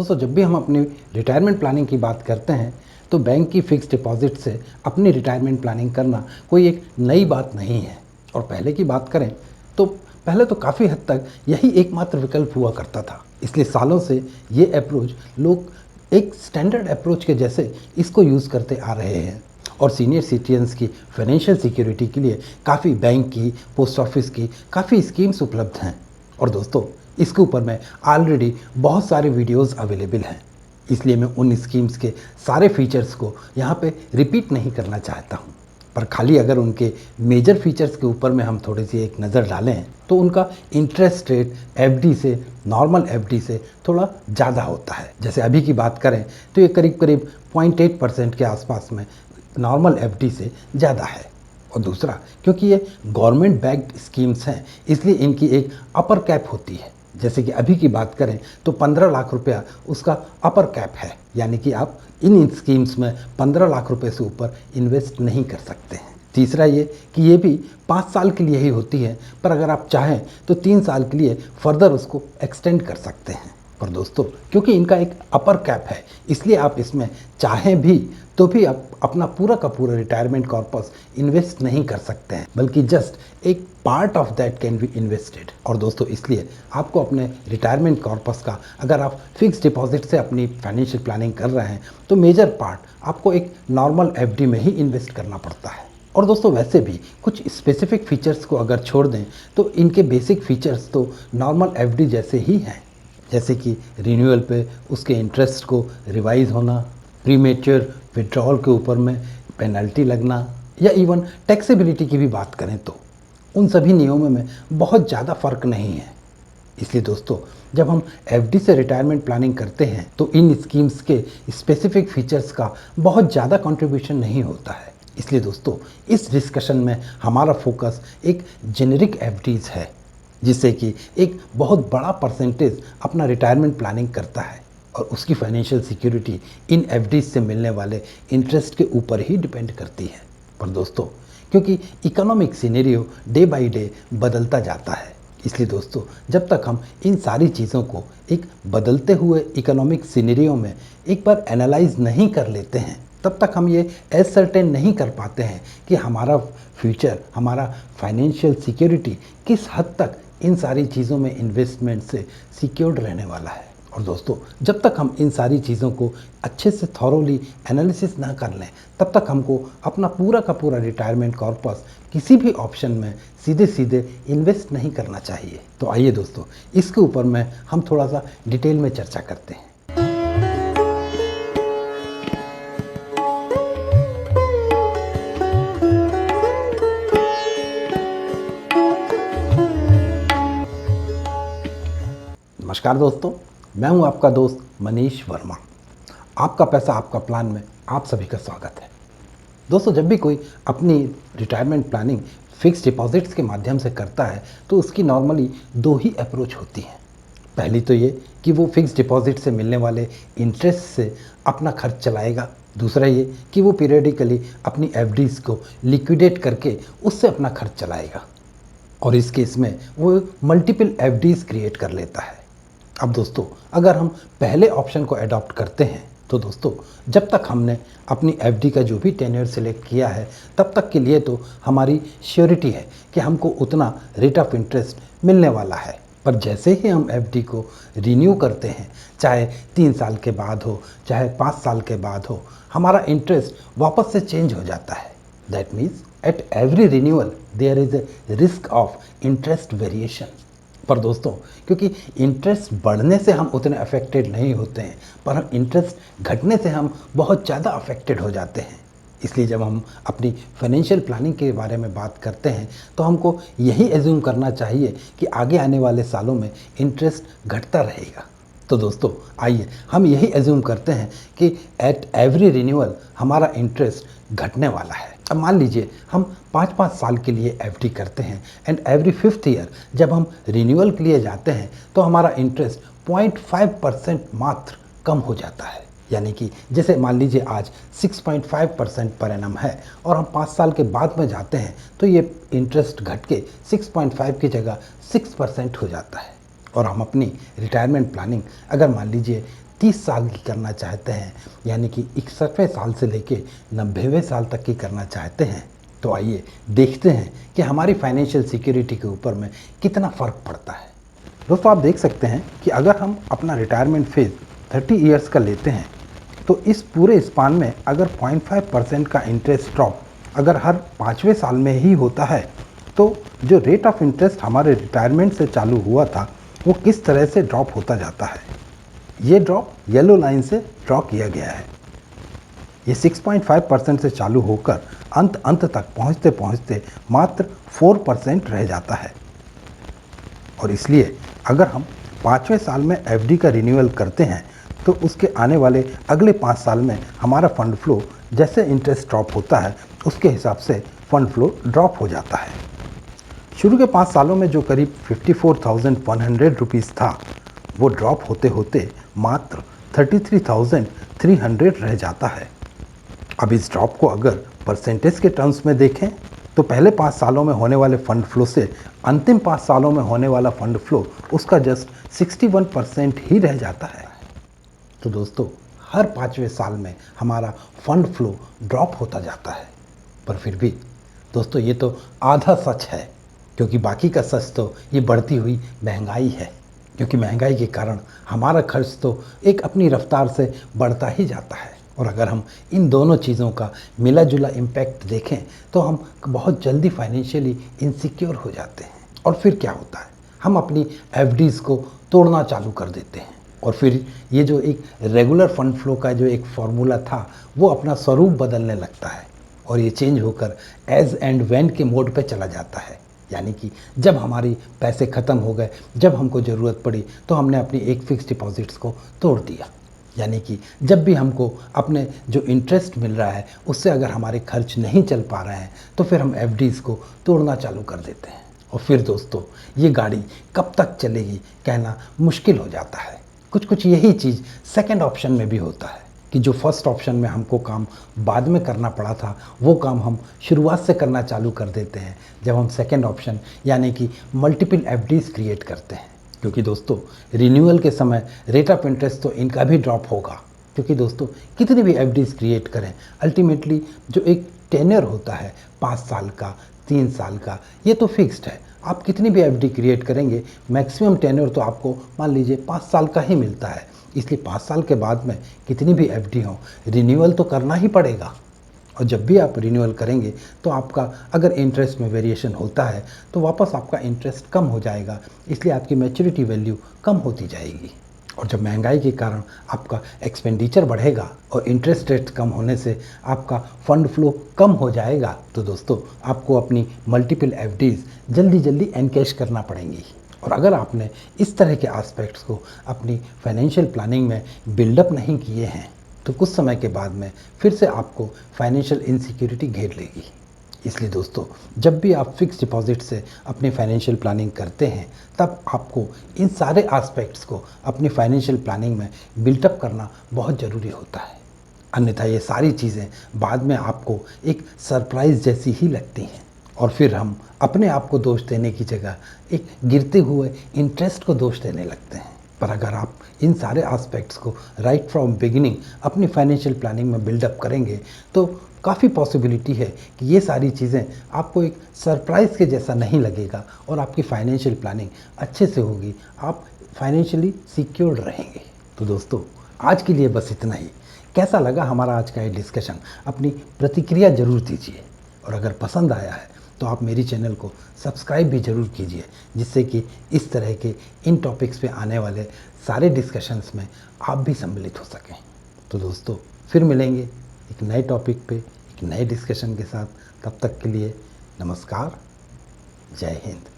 दोस्तों जब भी हम अपनी रिटायरमेंट प्लानिंग की बात करते हैं तो बैंक की फ़िक्स डिपॉज़िट से अपनी रिटायरमेंट प्लानिंग करना कोई एक नई बात नहीं है। और पहले की बात करें तो पहले तो काफ़ी हद तक यही एकमात्र विकल्प हुआ करता था। इसलिए सालों से ये अप्रोच लोग एक स्टैंडर्ड अप्रोच के जैसे इसको यूज़ करते आ रहे हैं। और सीनियर सिटीजन्स की फाइनेंशियल सिक्योरिटी के लिए काफ़ी बैंक की, पोस्ट ऑफिस की काफ़ी स्कीम्स उपलब्ध हैं। और दोस्तों इसके ऊपर में ऑलरेडी बहुत सारे वीडियोस अवेलेबल हैं, इसलिए मैं उन स्कीम्स के सारे फीचर्स को यहाँ पे रिपीट नहीं करना चाहता हूँ। पर खाली अगर उनके मेजर फीचर्स के ऊपर में हम थोड़ी सी एक नज़र डालें तो उनका इंटरेस्ट रेट एफडी से, नॉर्मल एफडी से थोड़ा ज़्यादा होता है। जैसे अभी की बात करें तो ये करीब करीब 0.8% के आसपास में नॉर्मल एफडी से ज़्यादा है। और दूसरा, क्योंकि ये गवर्नमेंट बैक्ड स्कीम्स हैं इसलिए इनकी एक अपर कैप होती है। जैसे कि अभी की बात करें तो 15 लाख रुपया उसका अपर कैप है, यानी कि आप इन स्कीम्स में 15 लाख रुपए से ऊपर इन्वेस्ट नहीं कर सकते हैं। तीसरा ये कि ये भी 5 साल के लिए ही होती है, पर अगर आप चाहें तो 3 साल के लिए फर्दर उसको एक्सटेंड कर सकते हैं। पर दोस्तों क्योंकि इनका एक अपर कैप है इसलिए आप इसमें चाहें भी तो भी आप अपना पूरा का पूरा रिटायरमेंट कॉर्पस इन्वेस्ट नहीं कर सकते हैं, बल्कि जस्ट एक part of that can be invested. और दोस्तों इसलिए आपको अपने रिटायरमेंट कॉर्पस का, अगर आप फिक्स डिपॉजिट से अपनी फाइनेंशियल प्लानिंग कर रहे हैं तो मेजर पार्ट आपको एक नॉर्मल एफडी में ही इन्वेस्ट करना पड़ता है। और दोस्तों वैसे भी कुछ स्पेसिफिक फीचर्स को अगर छोड़ दें तो इनके बेसिक फीचर्स तो नॉर्मल एफडी जैसे ही हैं, जैसे कि रिन्यूअल पे उसके इंटरेस्ट को रिवाइज होना, प्रीमेच्योर विड्रॉल के ऊपर में पेनल्टी लगना, या इवन टैक्सेबिलिटी की भी बात करें तो उन सभी नियमों में बहुत ज़्यादा फ़र्क नहीं है। इसलिए दोस्तों जब हम एफडी से रिटायरमेंट प्लानिंग करते हैं तो इन स्कीम्स के स्पेसिफिक फीचर्स का बहुत ज़्यादा कंट्रीब्यूशन नहीं होता है। इसलिए दोस्तों इस डिस्कशन में हमारा फोकस एक जेनेरिक एफडीज़ है, जिससे कि एक बहुत बड़ा परसेंटेज अपना रिटायरमेंट प्लानिंग करता है और उसकी फाइनेंशियल सिक्योरिटी इन एफडीज से मिलने वाले इंटरेस्ट के ऊपर ही डिपेंड करती है। पर दोस्तों क्योंकि economic scenario day by day बदलता जाता है, इसलिए दोस्तों जब तक हम इन सारी चीज़ों को एक बदलते हुए इकोनॉमिक सिनेरियो में एक बार एनालाइज नहीं कर लेते हैं तब तक हम ये एज सर्टेन नहीं कर पाते हैं कि हमारा फ्यूचर, हमारा फाइनेंशियल सिक्योरिटी किस हद तक इन सारी चीज़ों में इन्वेस्टमेंट से सिक्योर्ड रहने वाला है। और दोस्तों जब तक हम इन सारी चीज़ों को अच्छे से थॉरोली एनालिसिस ना कर लें तब तक हमको अपना पूरा का पूरा रिटायरमेंट कॉर्पस किसी भी ऑप्शन में सीधे सीधे इन्वेस्ट नहीं करना चाहिए। तो आइए दोस्तों इसके ऊपर में हम थोड़ा सा डिटेल में चर्चा करते हैं। नमस्कार दोस्तों, मैं हूं आपका दोस्त मनीष वर्मा। आपका पैसा आपका प्लान में आप सभी का स्वागत है। दोस्तों जब भी कोई अपनी रिटायरमेंट प्लानिंग फिक्स डिपॉजिट्स के माध्यम से करता है तो उसकी नॉर्मली दो ही अप्रोच होती है। पहली तो ये कि वो फिक्स डिपॉजिट से मिलने वाले इंटरेस्ट से अपना खर्च चलाएगा। दूसरा ये कि वो पीरियडिकली अपनी एफडीज़ को लिक्विडेट करके उससे अपना खर्च चलाएगा। और इस केस में वो मल्टीपल एफडीज़ क्रिएट कर लेता है। अब दोस्तों अगर हम पहले ऑप्शन को अडॉप्ट करते हैं तो दोस्तों जब तक हमने अपनी एफडी का जो भी टेन्योर सिलेक्ट किया है तब तक के लिए तो हमारी श्योरिटी है कि हमको उतना रेट ऑफ इंटरेस्ट मिलने वाला है। पर जैसे ही हम एफडी को रीन्यू करते हैं, चाहे 3 साल के बाद हो चाहे 5 साल के बाद हो, हमारा इंटरेस्ट वापस से चेंज हो जाता है। That means at every renewal there is a risk of interest variation. पर दोस्तों क्योंकि इंटरेस्ट बढ़ने से हम उतने अफेक्टेड नहीं होते हैं, पर हम इंटरेस्ट घटने से हम बहुत ज़्यादा अफेक्टेड हो जाते हैं। इसलिए जब हम अपनी फाइनेंशियल प्लानिंग के बारे में बात करते हैं तो हमको यही एज्यूम करना चाहिए कि आगे आने वाले सालों में इंटरेस्ट घटता रहेगा। तो दोस्तों आइए हम यही एज्यूम करते हैं कि एट एवरी रिन्यूअल हमारा इंटरेस्ट घटने वाला है। अब मान लीजिए हम 5-5 साल के लिए एफडी करते हैं एंड एवरी 5th ईयर जब हम रिन्यूअल के लिए जाते हैं तो हमारा इंटरेस्ट 0.5% मात्र कम हो जाता है। यानी कि जैसे मान लीजिए आज 6.5% पर एनम है और हम 5 साल के बाद में जाते हैं तो ये इंटरेस्ट घट के 6.5 की जगह 6% हो जाता है। और हम अपनी रिटायरमेंट प्लानिंग अगर मान लीजिए 30 साल की करना चाहते हैं, यानी कि 61वें साल से लेके 90वें साल तक की करना चाहते हैं, तो आइए देखते हैं कि हमारी फाइनेंशियल सिक्योरिटी के ऊपर में कितना फ़र्क पड़ता है। दोस्तों, आप देख सकते हैं कि अगर हम अपना रिटायरमेंट फेज़ 30 ईयर्स का लेते हैं, तो इस पूरे स्पान में अगर 0.5% का इंटरेस्ट ड्रॉप अगर हर 5वें साल में ही होता है, तो जो रेट ऑफ इंटरेस्ट हमारे रिटायरमेंट से चालू हुआ था वो किस तरह से ड्रॉप होता जाता है। ये ड्रॉप येलो लाइन से ड्रॉ किया गया है। ये 6.5% से चालू होकर अंत तक पहुंचते पहुंचते मात्र 4% रह जाता है। और इसलिए अगर हम 5वें साल में एफडी का रिन्यूअल करते हैं, तो उसके आने वाले अगले 5 साल में हमारा फंड फ्लो जैसे इंटरेस्ट ड्रॉप होता है उसके हिसाब से फंड फ्लो ड्रॉप हो जाता है। शुरू के 5 सालों में जो करीब 54,100 रुपीज़ था, वो ड्रॉप होते होते मात्र 33,300 रह जाता है। अब इस ड्रॉप को अगर परसेंटेज के टर्म्स में देखें, तो पहले 5 सालों में होने वाले फंड फ्लो से अंतिम 5 सालों में होने वाला फंड फ्लो उसका जस्ट 61% ही रह जाता है। तो दोस्तों, हर 5वें साल में हमारा फंड फ्लो ड्रॉप होता जाता है। पर फिर भी दोस्तों, ये तो आधा सच है, क्योंकि बाकी का सच तो ये बढ़ती हुई महंगाई है। क्योंकि महंगाई के कारण हमारा खर्च तो एक अपनी रफ्तार से बढ़ता ही जाता है। और अगर हम इन दोनों चीज़ों का मिला जुला इम्पैक्ट देखें, तो हम बहुत जल्दी फाइनेंशियली इनसिक्योर हो जाते हैं। और फिर क्या होता है, हम अपनी एफडीज़ को तोड़ना चालू कर देते हैं। और फिर ये जो एक रेगुलर फंड फ्लो का जो एक फॉर्मूला था, वो अपना स्वरूप बदलने लगता है और ये चेंज होकर एज एंड व्हेन के मोड पे चला जाता है। यानी कि जब हमारी पैसे ख़त्म हो गए, जब हमको ज़रूरत पड़ी, तो हमने अपनी एक फिक्स डिपॉजिट्स को तोड़ दिया। यानी कि जब भी हमको अपने जो इंटरेस्ट मिल रहा है उससे अगर हमारे खर्च नहीं चल पा रहे हैं, तो फिर हम एफडीज़ को तोड़ना चालू कर देते हैं। और फिर दोस्तों, ये गाड़ी कब तक चलेगी कहना मुश्किल हो जाता है। कुछ यही चीज़ सेकंड ऑप्शन में भी होता है कि जो फर्स्ट ऑप्शन में हमको काम बाद में करना पड़ा था, वो काम हम शुरुआत से करना चालू कर देते हैं जब हम सेकंड ऑप्शन यानी कि मल्टीपल एफडीज़ क्रिएट करते हैं। क्योंकि दोस्तों, रिन्यूअल के समय रेट ऑफ इंटरेस्ट तो इनका भी ड्रॉप होगा। क्योंकि दोस्तों, कितनी भी एफडीज़ क्रिएट करें, अल्टीमेटली जो एक टेन्योर होता है 5 साल का, 3 साल का, ये तो फिक्स्ड है। आप कितनी भी एफडी क्रिएट करेंगे, मैक्सिमम टेन्योर तो आपको मान लीजिए 5 साल का ही मिलता है। इसलिए 5 साल के बाद में कितनी भी एफडी हो, रिन्यूअल तो करना ही पड़ेगा। और जब भी आप रिन्यूअल करेंगे, तो आपका अगर इंटरेस्ट में वेरिएशन होता है, तो वापस आपका इंटरेस्ट कम हो जाएगा। इसलिए आपकी मैच्योरिटी वैल्यू कम होती जाएगी। और जब महंगाई के कारण आपका एक्सपेंडिचर बढ़ेगा और इंटरेस्ट रेट कम होने से आपका फंड फ्लो कम हो जाएगा, तो दोस्तों, आपको अपनी मल्टीपल एफडीज़ जल्दी जल्दी एनकैश करना पड़ेंगी। और अगर आपने इस तरह के एस्पेक्ट्स को अपनी फाइनेंशियल प्लानिंग में बिल्डअप नहीं किए हैं, तो कुछ समय के बाद में फिर से आपको फाइनेंशियल इनसिक्योरिटी घेर लेगी। इसलिए दोस्तों, जब भी आप फिक्स डिपॉजिट से अपनी फाइनेंशियल प्लानिंग करते हैं, तब आपको इन सारे एस्पेक्ट्स को अपनी फाइनेंशियल प्लानिंग में बिल्टअप करना बहुत ज़रूरी होता है। अन्यथा ये सारी चीज़ें बाद में आपको एक सरप्राइज़ जैसी ही लगती हैं और फिर हम अपने आप को दोष देने की जगह एक गिरते हुए इंटरेस्ट को दोष देने लगते हैं। पर अगर आप इन सारे एस्पेक्ट्स को राइट फ्रॉम बिगिनिंग अपनी फाइनेंशियल प्लानिंग में बिल्डअप करेंगे, तो काफ़ी पॉसिबिलिटी है कि ये सारी चीज़ें आपको एक सरप्राइज़ के जैसा नहीं लगेगा और आपकी फाइनेंशियल प्लानिंग अच्छे से होगी, आप फाइनेंशियली सिक्योर्ड रहेंगे। तो दोस्तों, आज के लिए बस इतना ही। कैसा लगा हमारा आज का ये डिस्कशन, अपनी प्रतिक्रिया ज़रूर दीजिए। और अगर पसंद आया है तो आप मेरी चैनल को सब्सक्राइब भी ज़रूर कीजिए, जिससे कि इस तरह के इन टॉपिक्स पे आने वाले सारे डिस्कशंस में आप भी सम्मिलित हो सकें। तो दोस्तों, फिर मिलेंगे एक नए टॉपिक पे, एक नए डिस्कशन के साथ। तब तक के लिए नमस्कार, जय हिंद।